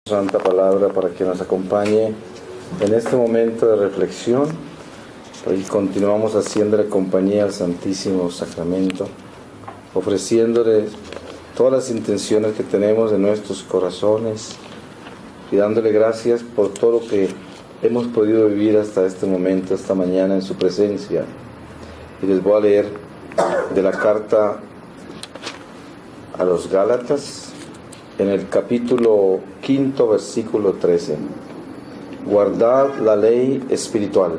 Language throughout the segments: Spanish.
Santa palabra para que nos acompañe en este momento de reflexión. Hoy continuamos haciéndole compañía al Santísimo Sacramento, ofreciéndole todas las intenciones que tenemos en nuestros corazones y dándole gracias por todo lo que hemos podido vivir hasta este momento, esta mañana en su presencia. Y les voy a leer de la carta a los Gálatas, en el capítulo 5, versículo 13. Guardad la ley espiritual,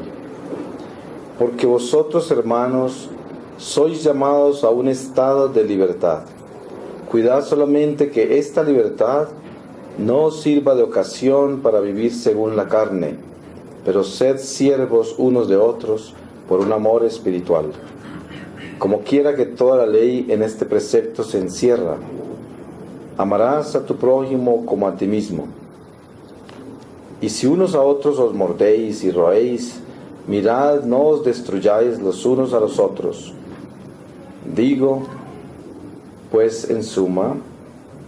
porque vosotros, hermanos, sois llamados a un estado de libertad. Cuidad solamente que esta libertad no os sirva de ocasión para vivir según la carne, pero sed siervos unos de otros por un amor espiritual. Como quiera que toda la ley en este precepto se encierra: amarás a tu prójimo como a ti mismo. Y si unos a otros os mordéis y roéis, mirad, no os destruyáis los unos a los otros. Digo, pues en suma,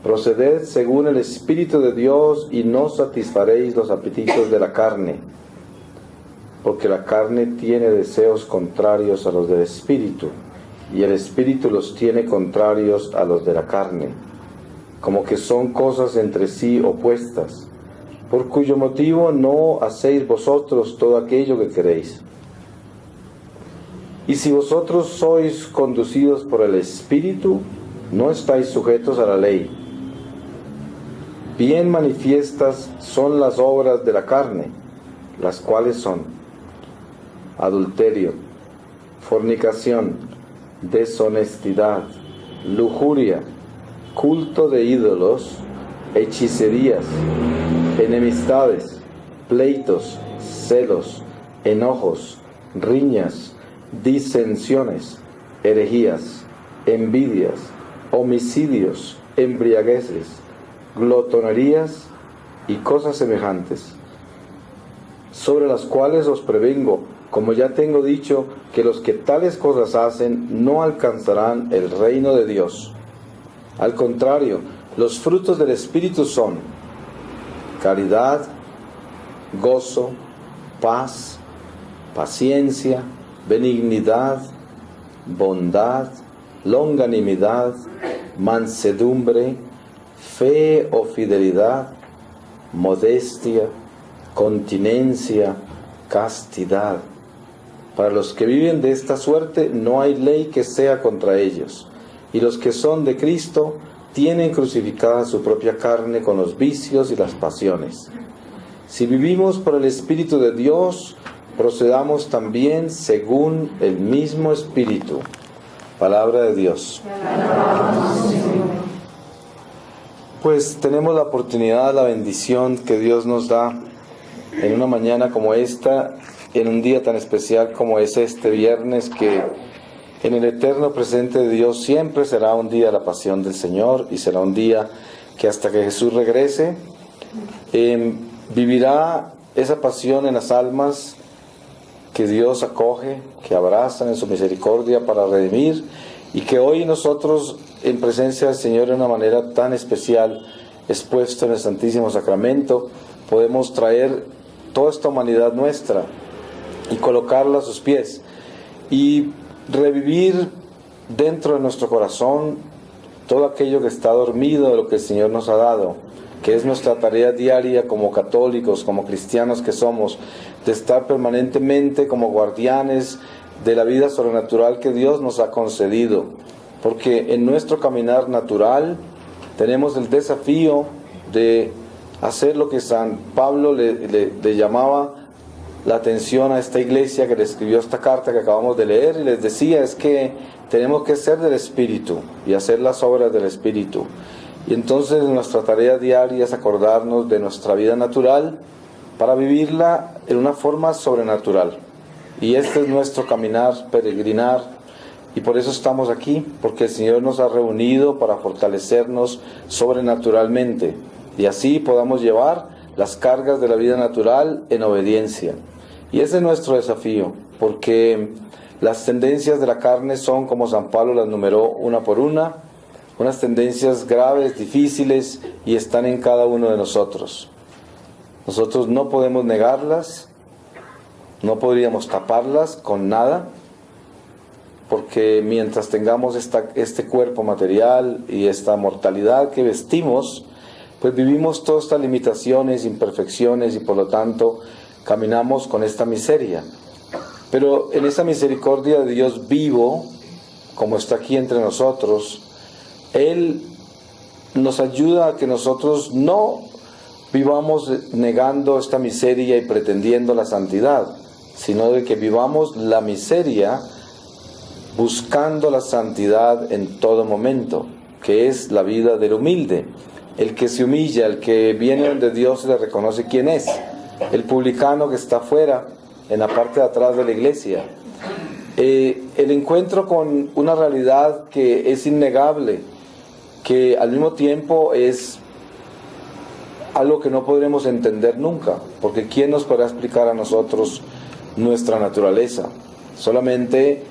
proceded según el Espíritu de Dios y no satisfaréis los apetitos de la carne, porque la carne tiene deseos contrarios a los del Espíritu, y el Espíritu los tiene contrarios a los de la carne, como que son cosas entre sí opuestas, por cuyo motivo no hacéis vosotros todo aquello que queréis. Y si vosotros sois conducidos por el Espíritu, no estáis sujetos a la ley. Bien manifiestas son las obras de la carne, las cuales son adulterio, fornicación, deshonestidad, lujuria, culto de ídolos, hechicerías, enemistades, pleitos, celos, enojos, riñas, disensiones, herejías, envidias, homicidios, embriagueces, glotonerías y cosas semejantes, sobre las cuales os prevengo, como ya tengo dicho, que los que tales cosas hacen no alcanzarán el reino de Dios. Al contrario, los frutos del Espíritu son caridad, gozo, paz, paciencia, benignidad, bondad, longanimidad, mansedumbre, fe o fidelidad, modestia, continencia, castidad. Para los que viven de esta suerte no hay ley que sea contra ellos, y los que son de Cristo tienen crucificada su propia carne con los vicios y las pasiones. Si vivimos por el Espíritu de Dios, procedamos también según el mismo Espíritu. Palabra de Dios. Pues tenemos la oportunidad, la bendición que Dios nos da en una mañana como esta, en un día tan especial como es este viernes, que en el eterno presente de Dios siempre será un día de la pasión del Señor, y será un día que hasta que Jesús regrese vivirá esa pasión en las almas que Dios acoge, que abrazan en su misericordia para redimir, y que hoy nosotros, en presencia del Señor de una manera tan especial, expuesto en el Santísimo Sacramento, podemos traer toda esta humanidad nuestra y colocarla a sus pies y revivir dentro de nuestro corazón todo aquello que está dormido de lo que el Señor nos ha dado, que es nuestra tarea diaria como católicos, como cristianos que somos, de estar permanentemente como guardianes de la vida sobrenatural que Dios nos ha concedido, porque en nuestro caminar natural tenemos el desafío de hacer lo que San Pablo le llamaba la atención a esta iglesia, que le escribió esta carta que acabamos de leer, y les decía, es que tenemos que ser del Espíritu y hacer las obras del Espíritu. Y entonces nuestra tarea diaria es acordarnos de nuestra vida natural para vivirla en una forma sobrenatural. Y este es nuestro caminar, peregrinar, y por eso estamos aquí, porque el Señor nos ha reunido para fortalecernos sobrenaturalmente, y así podamos llevar las cargas de la vida natural en obediencia. Y ese es nuestro desafío, porque las tendencias de la carne son, como San Pablo las numeró una por una, unas tendencias graves, difíciles, y están en cada uno de nosotros. Nosotros no podemos negarlas, no podríamos taparlas con nada, porque mientras tengamos este cuerpo material y esta mortalidad que vestimos, pues vivimos todas estas limitaciones, imperfecciones y por lo tanto caminamos con esta miseria. Pero en esa misericordia de Dios vivo, como está aquí entre nosotros, Él nos ayuda a que nosotros no vivamos negando esta miseria y pretendiendo la santidad, sino de que vivamos la miseria buscando la santidad en todo momento, que es la vida del humilde, el que se humilla, el que viene donde Dios le reconoce quién es, el publicano que está afuera, en la parte de atrás de la iglesia. El encuentro con una realidad que es innegable, que al mismo tiempo es algo que no podremos entender nunca, porque ¿quién nos podrá explicar a nosotros nuestra naturaleza? Solamente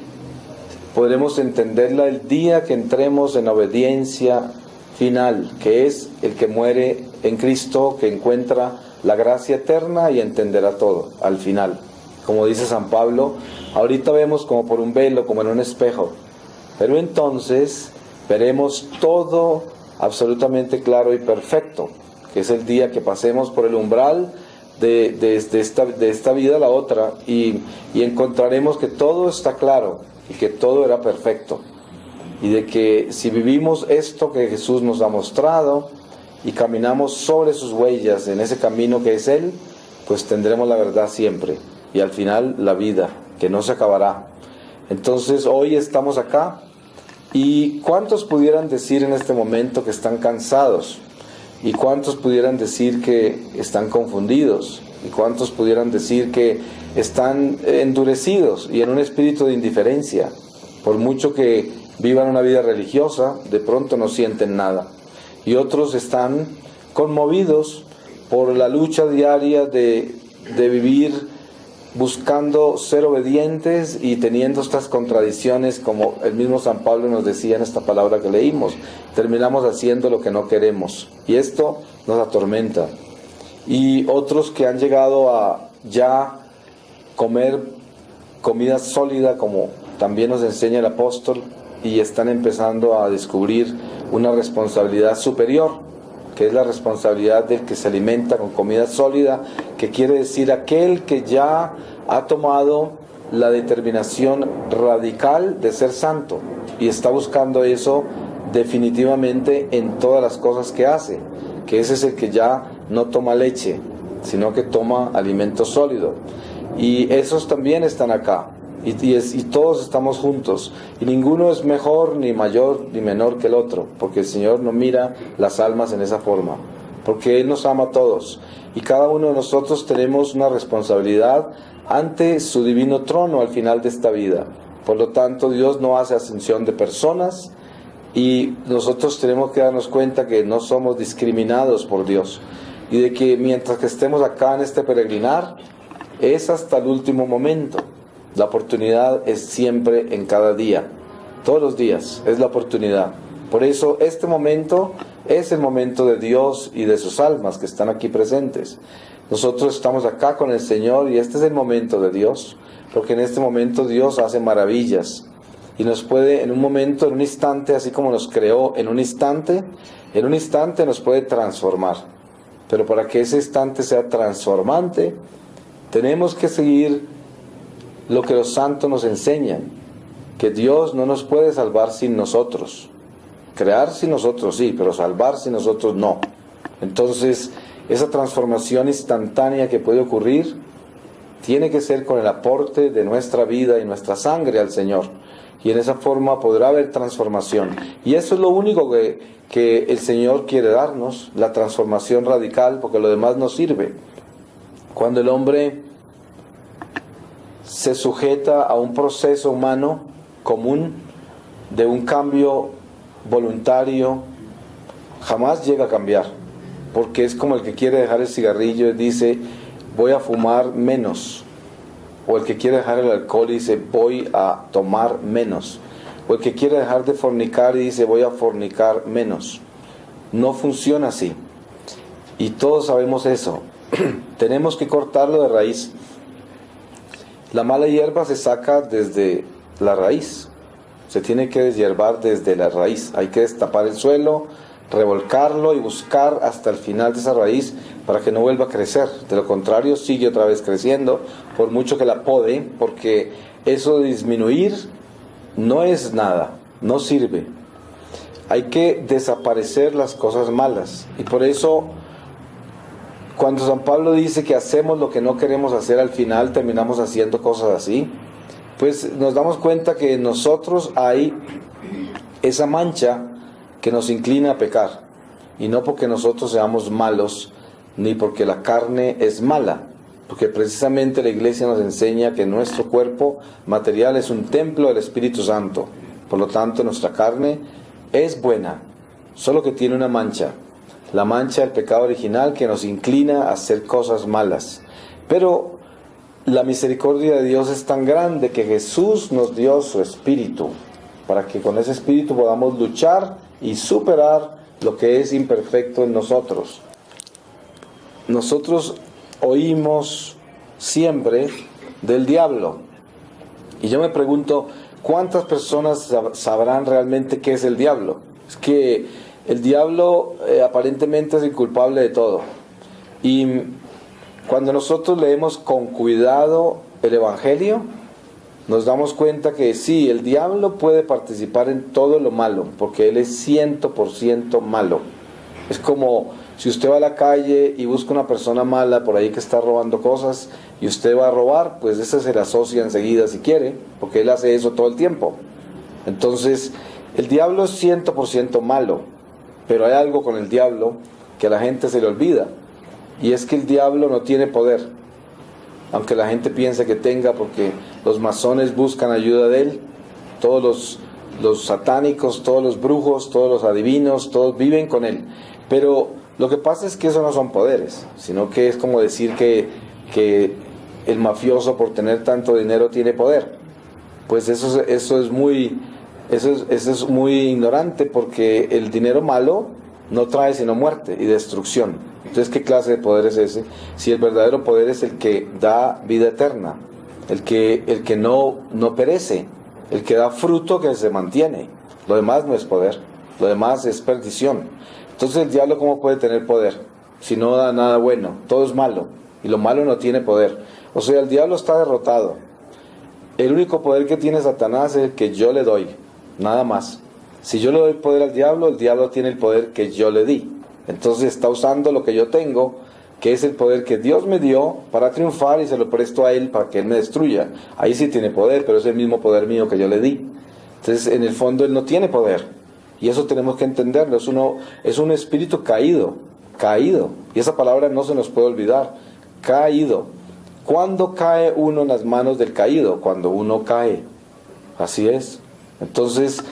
podremos entenderla el día que entremos en obediencia final, que es el que muere en Cristo, que encuentra la gracia eterna y entenderá todo al final. Como dice San Pablo, ahorita vemos como por un velo, como en un espejo, pero entonces veremos todo absolutamente claro y perfecto, que es el día que pasemos por el umbral de esta vida a la otra y encontraremos que todo está claro y que todo era perfecto, y de que si vivimos esto que Jesús nos ha mostrado y caminamos sobre sus huellas en ese camino que es Él, pues tendremos la verdad siempre y al final la vida que no se acabará. Entonces hoy estamos acá, y ¿cuántos pudieran decir en este momento que están cansados? ¿Y cuántos pudieran decir que están confundidos? ¿Y cuántos pudieran decir que están endurecidos y en un espíritu de indiferencia? Por mucho que vivan una vida religiosa, de pronto no sienten nada. Y otros están conmovidos por la lucha diaria de vivir buscando ser obedientes y teniendo estas contradicciones, como el mismo San Pablo nos decía en esta palabra que leímos. Terminamos haciendo lo que no queremos y esto nos atormenta. Y otros que han llegado a ya comer comida sólida, como también nos enseña el apóstol, y están empezando a descubrir una responsabilidad superior, que es la responsabilidad del que se alimenta con comida sólida, que quiere decir aquel que ya ha tomado la determinación radical de ser santo y está buscando eso definitivamente en todas las cosas que hace, que ese es el que ya no toma leche, sino que toma alimento sólido. Y esos también están acá, y todos estamos juntos, y ninguno es mejor, ni mayor, ni menor que el otro, porque el Señor no mira las almas en esa forma, porque Él nos ama a todos, y cada uno de nosotros tenemos una responsabilidad ante su divino trono al final de esta vida. Por lo tanto, Dios no hace acepción de personas, y nosotros tenemos que darnos cuenta que no somos discriminados por Dios, y de que mientras que estemos acá en este peregrinar, es hasta el último momento. La oportunidad es siempre en cada día, todos los días es la oportunidad. Por eso este momento es el momento de Dios y de sus almas que están aquí presentes. Nosotros estamos acá con el Señor y este es el momento de Dios, porque en este momento Dios hace maravillas y nos puede en un momento, en un instante, así como nos creó en un instante nos puede transformar. Pero para que ese instante sea transformante, tenemos que seguir lo que los santos nos enseñan, que Dios no nos puede salvar sin nosotros. Crear sin nosotros sí, pero salvar sin nosotros no. Entonces, esa transformación instantánea que puede ocurrir tiene que ser con el aporte de nuestra vida y nuestra sangre al Señor. Y en esa forma podrá haber transformación. Y eso es lo único que el Señor quiere darnos, la transformación radical, porque lo demás no sirve. Cuando el hombre se sujeta a un proceso humano común de un cambio voluntario, jamás llega a cambiar, porque es como el que quiere dejar el cigarrillo y dice voy a fumar menos, o el que quiere dejar el alcohol y dice voy a tomar menos, o el que quiere dejar de fornicar y dice voy a fornicar menos. No funciona así, y todos sabemos eso. tenemos que cortarlo de raíz. La mala hierba se saca desde la raíz. Se tiene que deshiervar desde la raíz. Hay que destapar el suelo, revolcarlo y buscar hasta el final de esa raíz para que no vuelva a crecer. De lo contrario, sigue otra vez creciendo, por mucho que la pode, porque eso de disminuir no es nada, no sirve. Hay que desaparecer las cosas malas. Y por eso, cuando San Pablo dice que hacemos lo que no queremos hacer, al final terminamos haciendo cosas así, pues nos damos cuenta que en nosotros hay esa mancha que nos inclina a pecar, y no porque nosotros seamos malos, ni porque la carne es mala, porque precisamente la Iglesia nos enseña que nuestro cuerpo material es un templo del Espíritu Santo. Por lo tanto, nuestra carne es buena, solo que tiene una mancha, la mancha del pecado original que nos inclina a hacer cosas malas. Pero la misericordia de Dios es tan grande que Jesús nos dio su Espíritu, para que con ese Espíritu podamos luchar y superar lo que es imperfecto en nosotros. Nosotros oímos siempre del diablo, y yo me pregunto, ¿cuántas personas sabrán realmente qué es el diablo? Es que el diablo aparentemente es el culpable de todo. Y cuando nosotros leemos con cuidado el Evangelio, nos damos cuenta que sí, el diablo puede participar en todo lo malo, porque él es 100% malo. Es como si usted va a la calle y busca una persona mala por ahí que está robando cosas, y usted va a robar, pues ese se le asocia enseguida si quiere, porque él hace eso todo el tiempo. Entonces, el diablo es 100% malo, pero hay algo con el diablo que a la gente se le olvida, y es que el diablo no tiene poder, aunque la gente piense que tenga, porque los masones buscan ayuda de él, todos los satánicos, todos los brujos, todos los adivinos, todos viven con él. Pero lo que pasa es que eso no son poderes, sino que es como decir que el mafioso por tener tanto dinero tiene poder. Pues eso es muy ignorante, porque el dinero malo no trae sino muerte y destrucción. Entonces, ¿qué clase de poder es ese? Si el verdadero poder es el que da vida eterna, el que no perece, el que da fruto que se mantiene. Lo demás no es poder, lo demás es perdición. Entonces, el diablo, ¿cómo puede tener poder? Si no da nada bueno, todo es malo, y lo malo no tiene poder. O sea, el diablo está derrotado. El único poder que tiene Satanás es el que yo le doy, nada más. Si yo le doy poder al diablo, el diablo tiene el poder que yo le di. Entonces está usando lo que yo tengo, que es el poder que Dios me dio, para triunfar, y se lo presto a él para que él me destruya. Ahí sí tiene poder, pero es el mismo poder mío que yo le di. Entonces, en el fondo, él no tiene poder, y eso tenemos que entenderlo. Es un espíritu caído, y esa palabra no se nos puede olvidar, caído. ¿Cuándo cae uno en las manos del caído? Cuando uno cae. Así es. Entonces,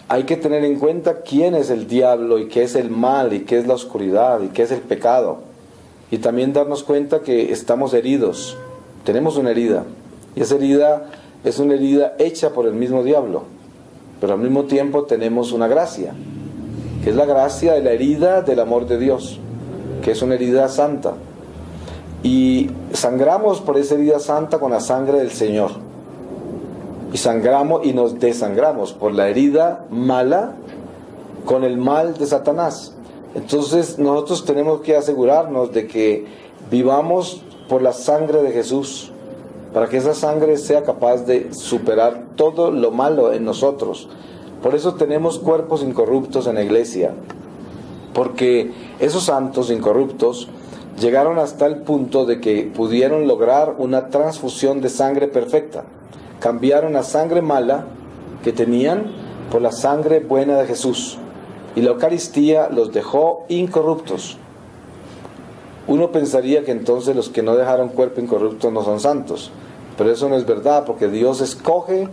hay que tener en cuenta quién es el diablo, y qué es el mal, y qué es la oscuridad, y qué es el pecado. Y también darnos cuenta que estamos heridos, tenemos una herida, y esa herida es una herida hecha por el mismo diablo, pero al mismo tiempo tenemos una gracia, que es la gracia de la herida del amor de Dios, que es una herida santa, y sangramos por esa herida santa con la sangre del Señor. Y sangramos y nos desangramos por la herida mala con el mal de Satanás. Entonces nosotros tenemos que asegurarnos de que vivamos por la sangre de Jesús, para que esa sangre sea capaz de superar todo lo malo en nosotros. Por eso tenemos cuerpos incorruptos en la iglesia, porque esos santos incorruptos llegaron hasta el punto de que pudieron lograr una transfusión de sangre perfecta. Cambiaron la sangre mala que tenían por la sangre buena de Jesús, y la Eucaristía los dejó incorruptos. Uno pensaría que entonces los que no dejaron cuerpo incorrupto no son santos, pero eso no es verdad, porque Dios escoge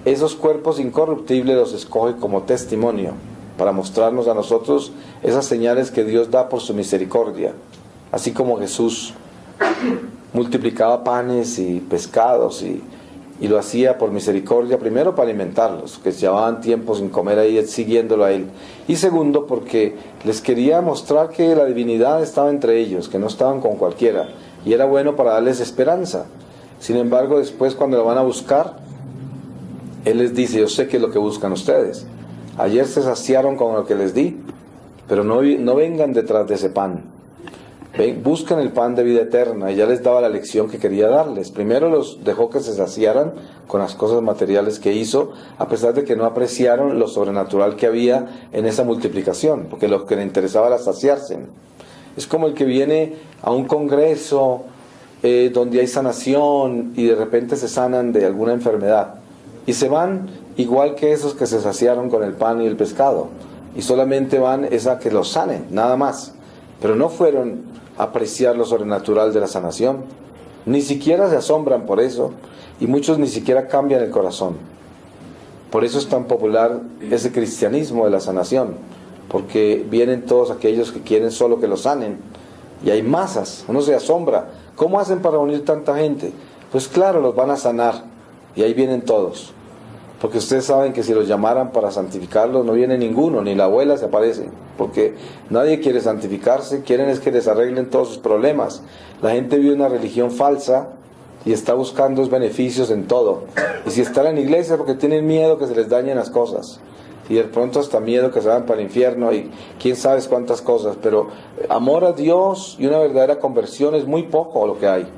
esos cuerpos incorruptibles, los escoge como testimonio, para mostrarnos a nosotros esas señales que Dios da por su misericordia. Así como Jesús multiplicaba panes y pescados, y y lo hacía por misericordia, primero para alimentarlos, que llevaban tiempo sin comer ahí siguiéndolo a él, y segundo porque les quería mostrar que la divinidad estaba entre ellos, que no estaban con cualquiera, y era bueno para darles esperanza. Sin embargo, después cuando lo van a buscar, él les dice: yo sé que es lo que buscan ustedes, ayer se saciaron con lo que les di, pero no vengan detrás de ese pan. Buscan el pan de vida eterna. Y ya les daba la lección que quería darles. Primero los dejó que se saciaran con las cosas materiales que hizo, a pesar de que no apreciaron lo sobrenatural que había en esa multiplicación, porque lo que le interesaba era saciarse. Es como el que viene a un congreso donde hay sanación y de repente se sanan de alguna enfermedad y se van igual que esos que se saciaron con el pan y el pescado, y solamente van a que los sanen, nada más, pero no fueron a apreciar lo sobrenatural de la sanación, ni siquiera se asombran por eso, y muchos ni siquiera cambian el corazón. Por eso es tan popular ese cristianismo de la sanación, porque vienen todos aquellos que quieren solo que los sanen, y hay masas. Uno se asombra, ¿cómo hacen para reunir tanta gente? Pues claro, los van a sanar, y ahí vienen todos. Porque ustedes saben que si los llamaran para santificarlos no viene ninguno, ni la abuela se aparece, porque nadie quiere santificarse, quieren es que les arreglen todos sus problemas. La gente vive una religión falsa y está buscando beneficios en todo. Y si están en la iglesia porque tienen miedo que se les dañen las cosas, y de pronto hasta miedo que se vayan para el infierno y quién sabe cuántas cosas, pero amor a Dios y una verdadera conversión es muy poco lo que hay.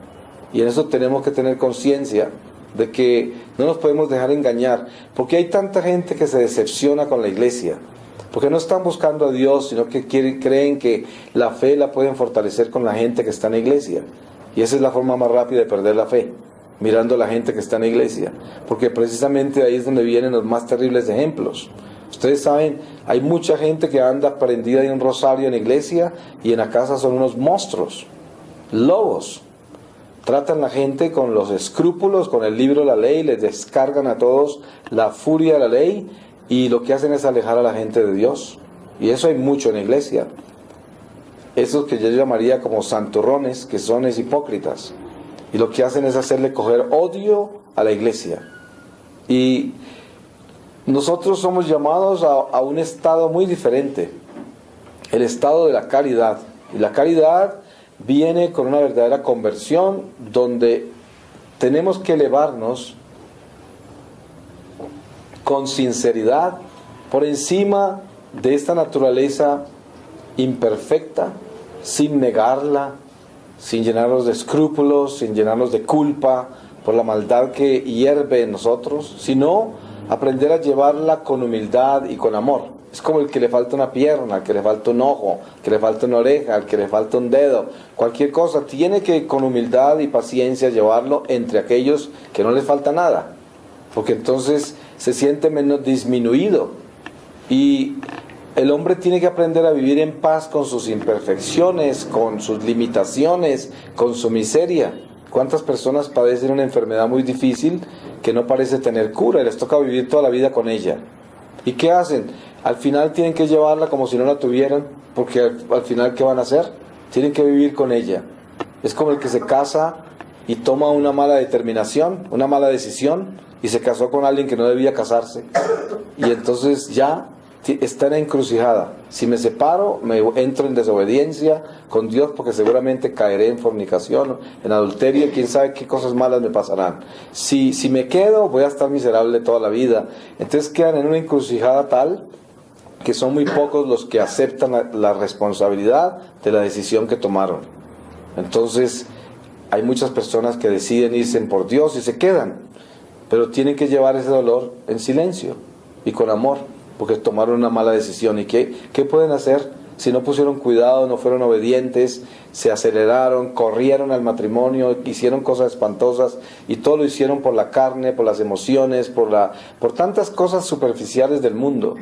Y en eso tenemos que tener conciencia de que no nos podemos dejar engañar, porque hay tanta gente que se decepciona con la iglesia, porque no están buscando a Dios, sino que creen que la fe la pueden fortalecer con la gente que está en la iglesia, y esa es la forma más rápida de perder la fe, mirando a la gente que está en la iglesia, porque precisamente ahí es donde vienen los más terribles ejemplos. Ustedes saben, hay mucha gente que anda prendida de un rosario en la iglesia y en la casa son unos monstruos, lobos. Tratan a la gente con los escrúpulos, con el libro de la ley, les descargan a todos la furia de la ley, y lo que hacen es alejar a la gente de Dios. Y eso hay mucho en la iglesia. Esos que yo llamaría como santurrones, que son hipócritas. Y lo que hacen es hacerle coger odio a la iglesia. Y nosotros somos llamados a un estado muy diferente. El estado de la caridad. Y la caridad viene con una verdadera conversión, donde tenemos que elevarnos con sinceridad por encima de esta naturaleza imperfecta, sin negarla, sin llenarnos de escrúpulos, sin llenarnos de culpa por la maldad que hierve en nosotros, sino aprender a llevarla con humildad y con amor. Es como el que le falta una pierna, el que le falta un ojo, el que le falta una oreja, el que le falta un dedo, cualquier cosa. Tiene que con humildad y paciencia llevarlo entre aquellos que no les falta nada, porque entonces se siente menos disminuido. Y el hombre tiene que aprender a vivir en paz con sus imperfecciones, con sus limitaciones, con su miseria. ¿Cuántas personas padecen una enfermedad muy difícil que no parece tener cura y les toca vivir toda la vida con ella? ¿Y qué hacen? Al final tienen que llevarla como si no la tuvieran, porque al final ¿qué van a hacer? Tienen que vivir con ella. Es como el que se casa y toma una mala determinación, una mala decisión, y se casó con alguien que no debía casarse, y entonces ya está en la encrucijada. Si me separo, me entro en desobediencia con Dios, porque seguramente caeré en fornicación, en adulterio, quién sabe qué cosas malas me pasarán. Si me quedo, voy a estar miserable toda la vida. Entonces quedan en una encrucijada tal que son muy pocos los que aceptan la responsabilidad de la decisión que tomaron. Entonces hay muchas personas que deciden irse por Dios y se quedan, pero tienen que llevar ese dolor en silencio y con amor, porque tomaron una mala decisión. ¿Y qué pueden hacer si no pusieron cuidado, no fueron obedientes, se aceleraron, corrieron al matrimonio, hicieron cosas espantosas, y todo lo hicieron por la carne, por las emociones, por tantas cosas superficiales del mundo?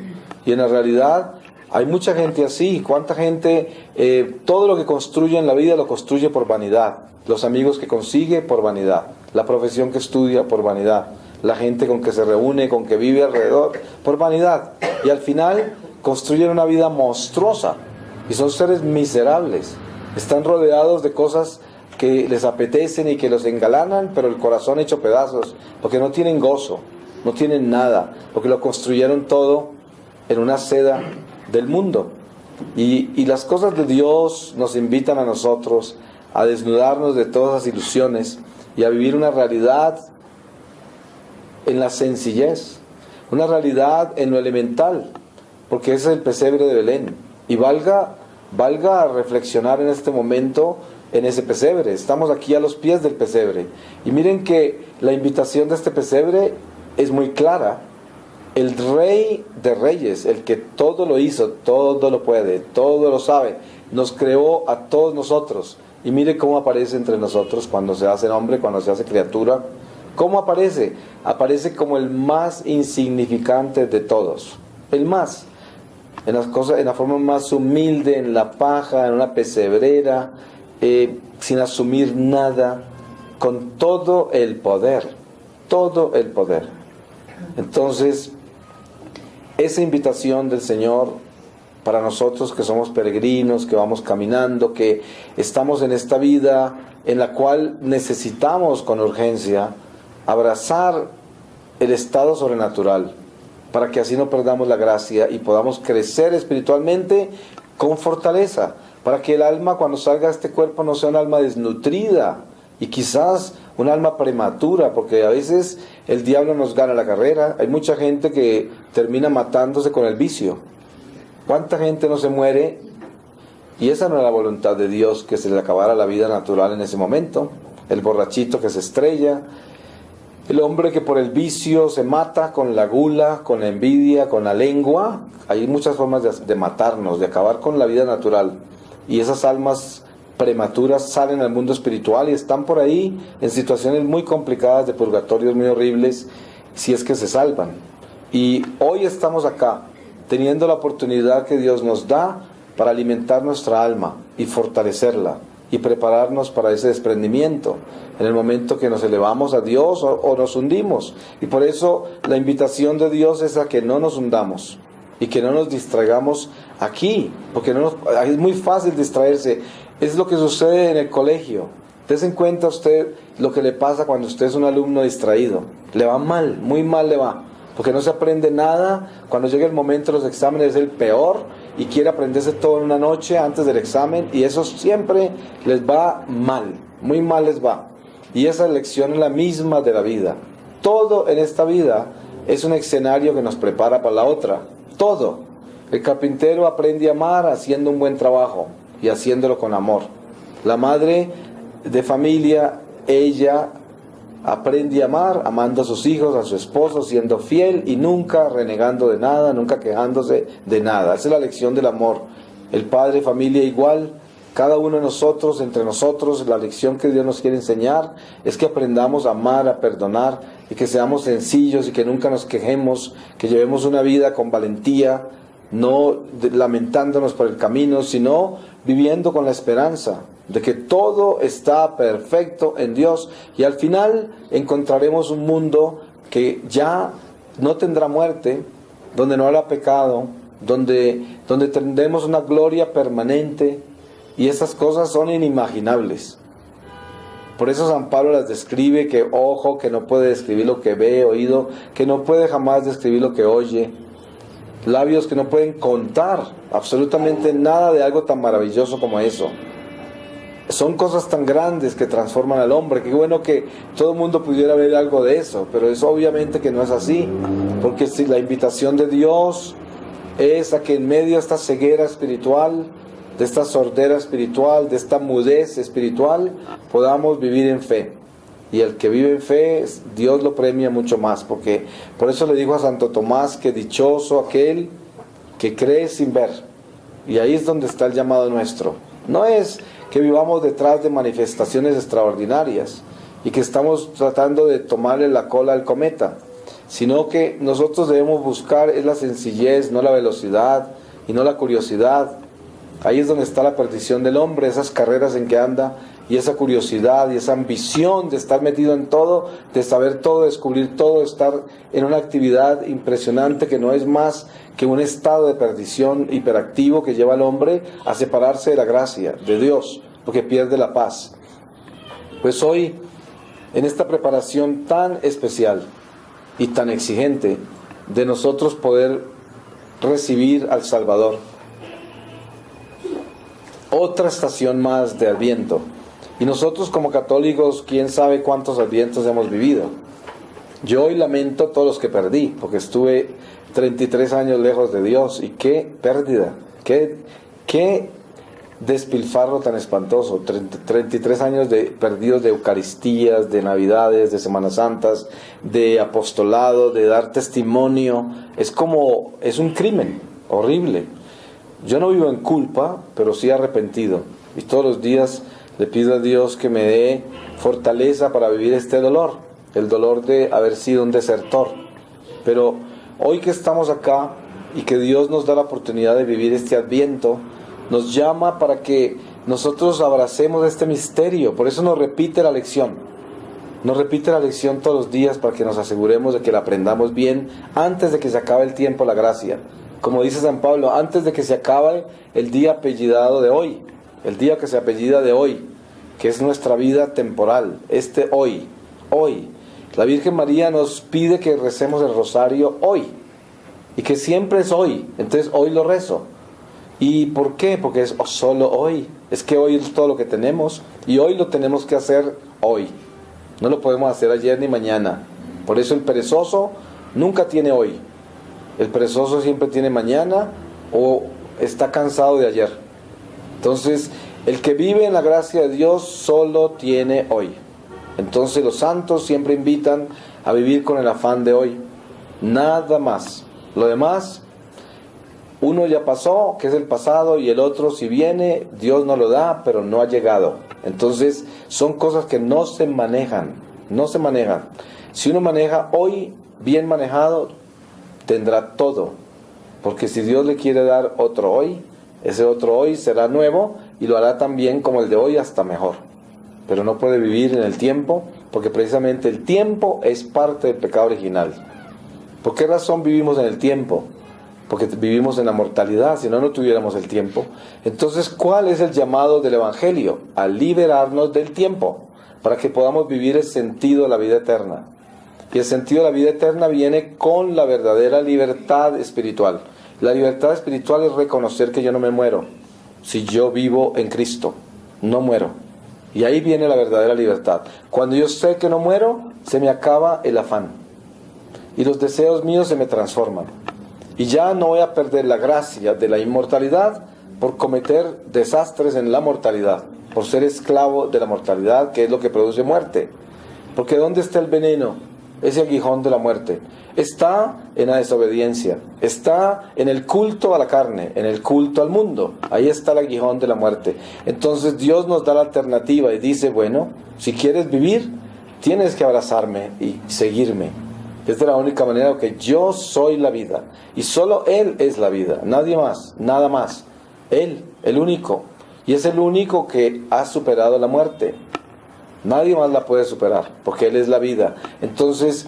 Y en la realidad hay mucha gente así. ¿Cuánta gente? Todo lo que construye en la vida lo construye por vanidad. Los amigos que consigue por vanidad, la profesión que estudia por vanidad, la gente con que se reúne, con que vive alrededor, por vanidad. Y al final construyen una vida monstruosa y son seres miserables. Están rodeados de cosas que les apetecen y que los engalanan, pero el corazón hecho pedazos, porque no tienen gozo, no tienen nada, porque lo construyeron todo en una seda del mundo. Y las cosas de Dios nos invitan a nosotros a desnudarnos de todas las ilusiones y a vivir una realidad en la sencillez, una realidad en lo elemental, porque ese es el pesebre de Belén. Y valga reflexionar en este momento en ese pesebre. Estamos aquí a los pies del pesebre. Y miren que la invitación de este pesebre es muy clara. El Rey de Reyes, el que todo lo hizo, todo lo puede, todo lo sabe, nos creó a todos nosotros. Y mire cómo aparece entre nosotros cuando se hace hombre, cuando se hace criatura. ¿Cómo aparece? Aparece como el más insignificante de todos. El más. En las cosas, en la forma más humilde, en la paja, en una pesebrera, sin asumir nada, con todo el poder. Todo el poder. Entonces, esa invitación del Señor para nosotros que somos peregrinos, que vamos caminando, que estamos en esta vida en la cual necesitamos con urgencia abrazar el estado sobrenatural, para que así no perdamos la gracia y podamos crecer espiritualmente con fortaleza, para que el alma cuando salga de este cuerpo no sea un alma desnutrida y quizás un alma prematura, porque a veces el diablo nos gana la carrera. Hay mucha gente que termina matándose con el vicio. ¿Cuánta gente no se muere? Y esa no es la voluntad de Dios, que se le acabara la vida natural en ese momento. El borrachito que se estrella, el hombre que por el vicio se mata con la gula, con la envidia, con la lengua. Hay muchas formas de matarnos, de acabar con la vida natural. Y esas almas prematuras salen al mundo espiritual y están por ahí en situaciones muy complicadas, de purgatorios muy horribles, si es que se salvan. Y hoy estamos acá, teniendo la oportunidad que Dios nos da para alimentar nuestra alma y fortalecerla y prepararnos para ese desprendimiento en el momento que nos elevamos a Dios o nos hundimos. Y por eso la invitación de Dios es a que no nos hundamos y que no nos distraigamos aquí, porque es muy fácil distraerse. Es lo que sucede en el colegio. Dese en cuenta usted lo que le pasa cuando usted es un alumno distraído. Le va mal, muy mal le va, porque no se aprende nada. Cuando llega el momento de los exámenes es el peor y quiere aprenderse todo en una noche antes del examen, y eso siempre les va mal, muy mal les va. Y esa lección es la misma de la vida. Todo en esta vida es un escenario que nos prepara para la otra. Todo. El carpintero aprende a amar haciendo un buen trabajo y haciéndolo con amor. La madre de familia, ella aprende a amar, amando a sus hijos, a su esposo, siendo fiel y nunca renegando de nada, nunca quejándose de nada. Esa es la lección del amor. El padre de familia igual, cada uno de nosotros, entre nosotros, la lección que Dios nos quiere enseñar es que aprendamos a amar, a perdonar, y que seamos sencillos y que nunca nos quejemos, que llevemos una vida con valentía, no lamentándonos por el camino, sino viviendo con la esperanza de que todo está perfecto en Dios, y al final encontraremos un mundo que ya no tendrá muerte, donde no habrá pecado, donde tendremos una gloria permanente, y esas cosas son inimaginables. Por eso San Pablo las describe, que ojo que no puede describir lo que ve, oído que no puede jamás describir lo que oye, labios que no pueden contar absolutamente nada de algo tan maravilloso como eso. Son cosas tan grandes que transforman al hombre. Qué bueno que todo el mundo pudiera ver algo de eso, pero es obviamente que no es así, porque si la invitación de Dios es a que en medio de esta ceguera espiritual, de esta sordera espiritual, de esta mudez espiritual, podamos vivir en fe. Y el que vive en fe, Dios lo premia mucho más, porque por eso le dijo a Santo Tomás que dichoso aquel que cree sin ver. Y ahí es donde está el llamado nuestro. No es que vivamos detrás de manifestaciones extraordinarias y que estamos tratando de tomarle la cola al cometa, sino que nosotros debemos buscar es la sencillez, no la velocidad y no la curiosidad. Ahí es donde está la perdición del hombre, esas carreras en que anda, y esa curiosidad y esa ambición de estar metido en todo, de saber todo, descubrir todo, estar en una actividad impresionante que no es más que un estado de perdición hiperactivo que lleva al hombre a separarse de la gracia de Dios, porque pierde la paz. Pues hoy, en esta preparación tan especial y tan exigente de nosotros poder recibir al Salvador, otra estación más de Adviento. Y nosotros como católicos, quién sabe cuántos Advientos hemos vivido. Yo hoy lamento a todos los que perdí, porque estuve 33 años lejos de Dios, y qué pérdida, qué despilfarro tan espantoso. 33 años perdidos de Eucaristías, de Navidades, de Semanas Santas, de apostolado, de dar testimonio. Es un crimen horrible. Yo no vivo en culpa, pero sí arrepentido, y todos los días le pido a Dios que me dé fortaleza para vivir este dolor, el dolor de haber sido un desertor. Pero hoy que estamos acá y que Dios nos da la oportunidad de vivir este Adviento, nos llama para que nosotros abracemos este misterio. Por eso nos repite la lección. Nos repite la lección todos los días para que nos aseguremos de que la aprendamos bien antes de que se acabe el tiempo, la gracia. Como dice San Pablo, antes de que se acabe el día apellidado de hoy, el día que se apellida de hoy, que es nuestra vida temporal, hoy. La Virgen María nos pide que recemos el rosario hoy, y que siempre es hoy. Entonces hoy lo rezo. ¿Y por qué? Porque es solo hoy. Es que hoy es todo lo que tenemos, y hoy lo tenemos que hacer hoy. No lo podemos hacer ayer ni mañana. Por eso el perezoso nunca tiene hoy. El perezoso siempre tiene mañana, o está cansado de ayer. Entonces, el que vive en la gracia de Dios solo tiene hoy. Entonces los santos siempre invitan a vivir con el afán de hoy. Nada más. Lo demás, uno ya pasó, que es el pasado, y el otro si viene, Dios no lo da, pero no ha llegado. Entonces son cosas que no se manejan. No se manejan. Si uno maneja hoy, bien manejado, tendrá todo. Porque si Dios le quiere dar otro hoy, ese otro hoy será nuevo, y lo hará también como el de hoy, hasta mejor. Pero no puede vivir en el tiempo, porque precisamente el tiempo es parte del pecado original. ¿Por qué razón vivimos en el tiempo? Porque vivimos en la mortalidad. Si no, no tuviéramos el tiempo. Entonces, ¿cuál es el llamado del Evangelio? A liberarnos del tiempo, para que podamos vivir el sentido de la vida eterna. Y el sentido de la vida eterna viene con la verdadera libertad espiritual. La libertad espiritual es reconocer que yo no me muero. Si yo vivo en Cristo, no muero. Y ahí viene la verdadera libertad. Cuando yo sé que no muero, se me acaba el afán. Y los deseos míos se me transforman. Y ya no voy a perder la gracia de la inmortalidad por cometer desastres en la mortalidad, por ser esclavo de la mortalidad, que es lo que produce muerte. Porque ¿dónde está el veneno? Ese aguijón de la muerte está en la desobediencia, está en el culto a la carne, en el culto al mundo. Ahí está el aguijón de la muerte. Entonces Dios nos da la alternativa y dice, bueno, si quieres vivir, tienes que abrazarme y seguirme. Esta es la única manera, que yo soy la vida, y solo Él es la vida, nadie más, nada más. Él, el único, y es el único que ha superado la muerte. Nadie más la puede superar, porque Él es la vida. Entonces,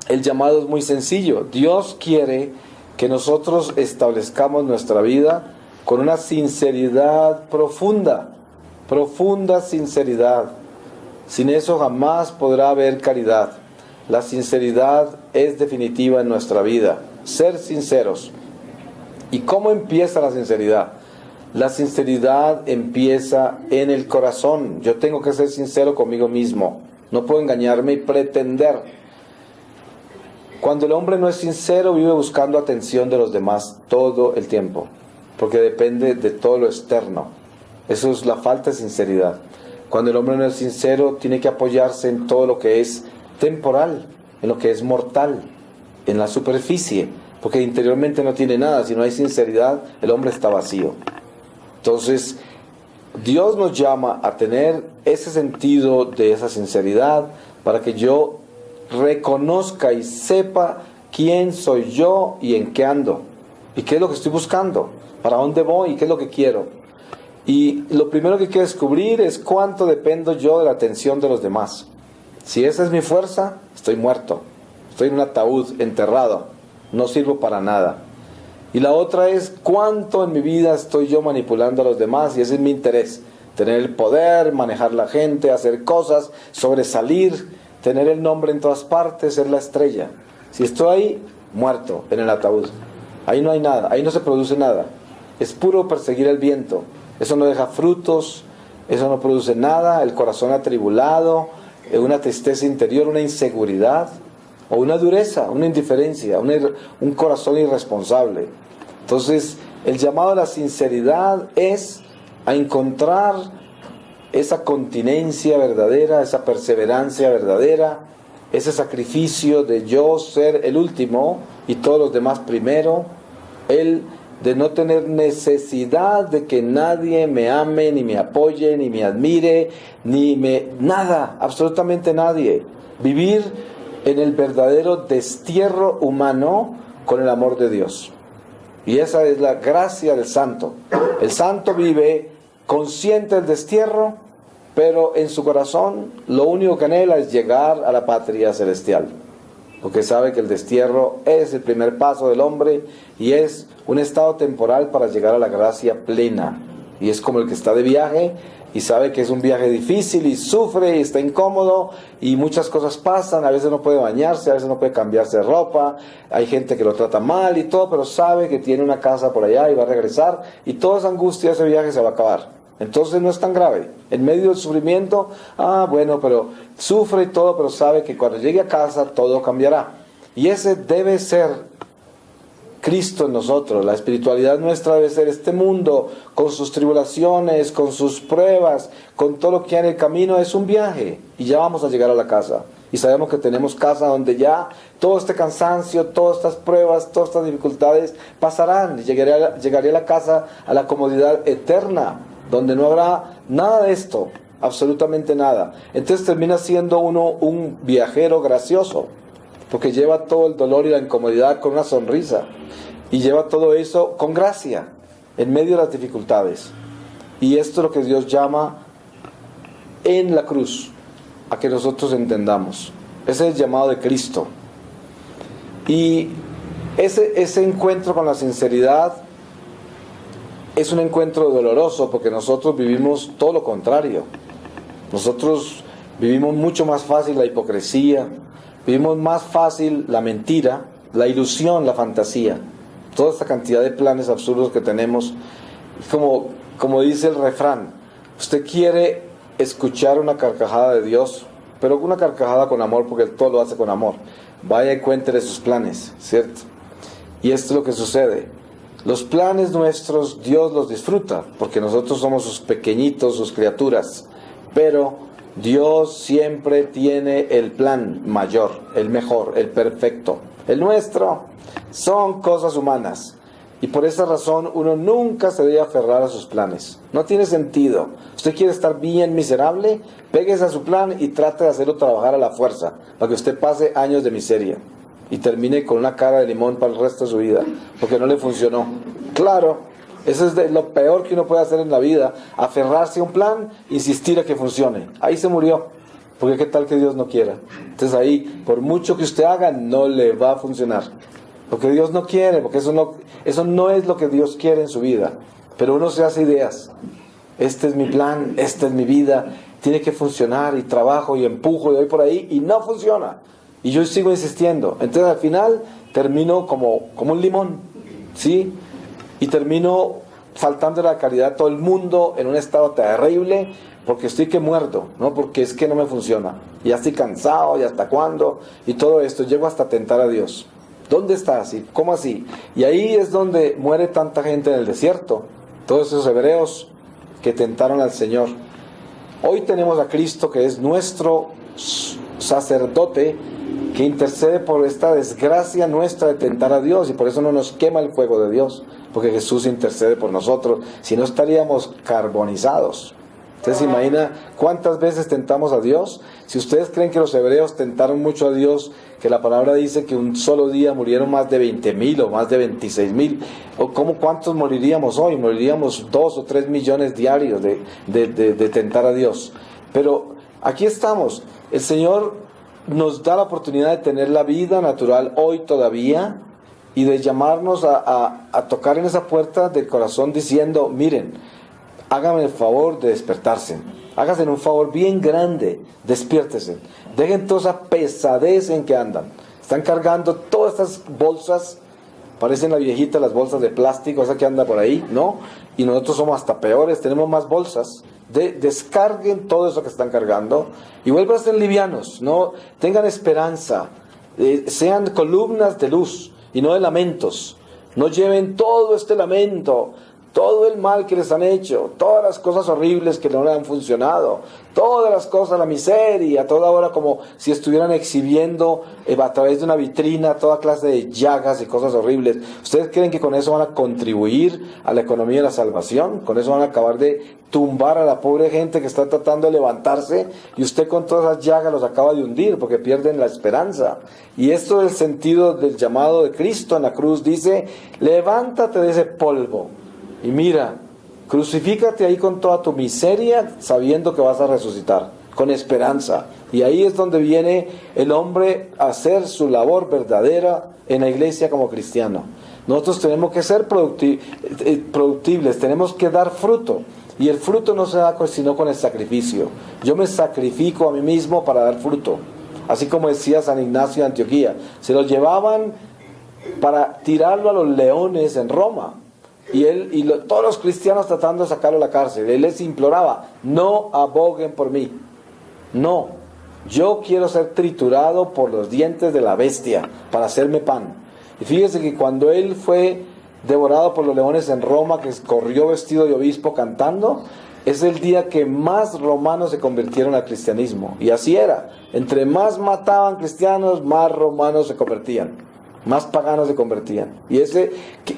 el llamado es muy sencillo. Dios quiere que nosotros establezcamos nuestra vida con una sinceridad profunda, profunda sinceridad. Sin eso jamás podrá haber caridad. La sinceridad es definitiva en nuestra vida. Ser sinceros. ¿Y cómo empieza la sinceridad? La sinceridad empieza en el corazón. Yo tengo que ser sincero conmigo mismo. No puedo engañarme y pretender. Cuando el hombre no es sincero, vive buscando atención de los demás todo el tiempo, porque depende de todo lo externo. Eso es la falta de sinceridad. Cuando el hombre no es sincero, tiene que apoyarse en todo lo que es temporal, en lo que es mortal, en la superficie, porque interiormente no tiene nada. Si no hay sinceridad, el hombre está vacío. Entonces, Dios nos llama a tener ese sentido de esa sinceridad, para que yo reconozca y sepa quién soy yo y en qué ando, y qué es lo que estoy buscando, para dónde voy y qué es lo que quiero. Y lo primero que hay que descubrir es cuánto dependo yo de la atención de los demás. Si esa es mi fuerza, estoy muerto, estoy en un ataúd enterrado, no sirvo para nada. Y la otra es cuánto en mi vida estoy yo manipulando a los demás, y ese es mi interés, tener el poder, manejar la gente, hacer cosas, sobresalir, tener el nombre en todas partes, ser la estrella. Si estoy ahí, muerto en el ataúd. Ahí no hay nada, ahí no se produce nada. Es puro perseguir el viento. Eso no deja frutos, eso no produce nada, el corazón atribulado, una tristeza interior, una inseguridad, o una dureza, una indiferencia, un corazón irresponsable. Entonces, el llamado a la sinceridad es a encontrar esa continencia verdadera, esa perseverancia verdadera, ese sacrificio de yo ser el último y todos los demás primero, el de no tener necesidad de que nadie me ame, ni me apoye, ni me admire, nada, absolutamente nadie. Vivir en el verdadero destierro humano con el amor de Dios. Y esa es la gracia del santo. El santo vive consciente del destierro, pero en su corazón lo único que anhela es llegar a la patria celestial, porque sabe que el destierro es el primer paso del hombre y es un estado temporal para llegar a la gracia plena. Y es como el que está de viaje y sabe que es un viaje difícil y sufre y está incómodo y muchas cosas pasan, a veces no puede bañarse, a veces no puede cambiarse de ropa, hay gente que lo trata mal y todo, pero sabe que tiene una casa por allá y va a regresar y toda esa angustia de ese viaje se va a acabar. Entonces no es tan grave. En medio del sufrimiento, bueno, pero sufre y todo, pero sabe que cuando llegue a casa todo cambiará. Y ese debe ser Cristo en nosotros. La espiritualidad nuestra debe ser este mundo, con sus tribulaciones, con sus pruebas, con todo lo que hay en el camino. Es un viaje y ya vamos a llegar a la casa. Y sabemos que tenemos casa donde ya todo este cansancio, todas estas pruebas, todas estas dificultades pasarán. Y llegaré a la casa, a la comodidad eterna, donde no habrá nada de esto, absolutamente nada. Entonces termina siendo uno un viajero gracioso, porque lleva todo el dolor y la incomodidad con una sonrisa, y lleva todo eso con gracia, en medio de las dificultades. Y esto es lo que Dios llama en la cruz, a que nosotros entendamos. Ese es el llamado de Cristo. Y ese encuentro con la sinceridad es un encuentro doloroso, porque nosotros vivimos todo lo contrario. Nosotros vivimos mucho más fácil la hipocresía, vivimos más fácil la mentira, la ilusión, la fantasía, toda esta cantidad de planes absurdos que tenemos. Como dice el refrán, usted quiere escuchar una carcajada de Dios, pero una carcajada con amor, porque Él todo lo hace con amor. Vaya y cuéntele sus planes, ¿cierto? Y esto es lo que sucede. Los planes nuestros Dios los disfruta, porque nosotros somos sus pequeñitos, sus criaturas, pero Dios siempre tiene el plan mayor, el mejor, el perfecto. El nuestro son cosas humanas, y por esa razón uno nunca se debe aferrar a sus planes. No tiene sentido. Usted quiere estar bien miserable, péguese a su plan y trate de hacerlo trabajar a la fuerza, para que usted pase años de miseria y termine con una cara de limón para el resto de su vida, porque no le funcionó. Claro, eso es lo peor que uno puede hacer en la vida, aferrarse a un plan, insistir a que funcione. Ahí se murió, porque qué tal que Dios no quiera. Entonces ahí, por mucho que usted haga, no le va a funcionar, porque Dios no quiere, porque eso no es lo que Dios quiere en su vida. Pero uno se hace ideas. Este es mi plan, esta es mi vida, tiene que funcionar, y trabajo y empujo y voy por ahí y no funciona. Y yo sigo insistiendo. Entonces al final termino como un limón, ¿sí? Y termino faltando la caridad a todo el mundo, en un estado terrible, porque estoy que muerdo, ¿no? Porque es que no me funciona. Ya estoy cansado, y hasta cuándo, y todo esto. Llego hasta tentar a Dios. ¿Dónde estás? ¿Y cómo así? Y ahí es donde muere tanta gente en el desierto. Todos esos hebreos que tentaron al Señor. Hoy tenemos a Cristo, que es nuestro sacerdote, que intercede por esta desgracia nuestra de tentar a Dios, y por eso no nos quema el fuego de Dios, porque Jesús intercede por nosotros. Si no, estaríamos carbonizados. ¿Usted se imagina cuántas veces tentamos a Dios? Si ustedes creen que los hebreos tentaron mucho a Dios, que la palabra dice que un solo día murieron más de 20,000 o más de 26,000, o ¿cuántos moriríamos hoy? Moriríamos 2 o 3 millones diarios de tentar a Dios. Pero aquí estamos. El Señor nos da la oportunidad de tener la vida natural hoy todavía, y de llamarnos a tocar en esa puerta del corazón diciendo: miren, háganme el favor de despertarse. Háganse un favor bien grande, despiértese. Dejen toda esa pesadez en que andan. Están cargando todas estas bolsas, parecen la viejita, las bolsas de plástico, esa que anda por ahí, ¿no? Y nosotros somos hasta peores, tenemos más bolsas. Descarguen todo eso que están cargando y vuelvan a ser livianos, ¿no? Tengan esperanza, sean columnas de luz y no de lamentos. No lleven todo este lamento, todo el mal que les han hecho, todas las cosas horribles que no les han funcionado, todas las cosas, la miseria, toda hora como si estuvieran exhibiendo a través de una vitrina toda clase de llagas y cosas horribles. ¿Ustedes creen que con eso van a contribuir a la economía de la salvación? ¿Con eso van a acabar de tumbar a la pobre gente que está tratando de levantarse? Y usted con todas esas llagas los acaba de hundir porque pierden la esperanza. Y esto es el sentido del llamado de Cristo en la cruz. Dice, levántate de ese polvo. Y mira, crucifícate ahí con toda tu miseria, sabiendo que vas a resucitar, con esperanza. Y ahí es donde viene el hombre a hacer su labor verdadera en la iglesia como cristiano. Nosotros tenemos que ser productibles, tenemos que dar fruto. Y el fruto no se da sino con el sacrificio. Yo me sacrifico a mí mismo para dar fruto. Así como decía San Ignacio de Antioquía, se lo llevaban para tirarlo a los leones en Roma. Y todos los cristianos tratando de sacarlo a la cárcel. Él les imploraba, no aboguen por mí. No, yo quiero ser triturado por los dientes de la bestia para hacerme pan. Y fíjese que cuando él fue devorado por los leones en Roma, que corrió vestido de obispo cantando, es el día que más romanos se convirtieron al cristianismo. Y así era. Entre más mataban cristianos, más romanos se convertían. Más paganos se convertían. ¿Y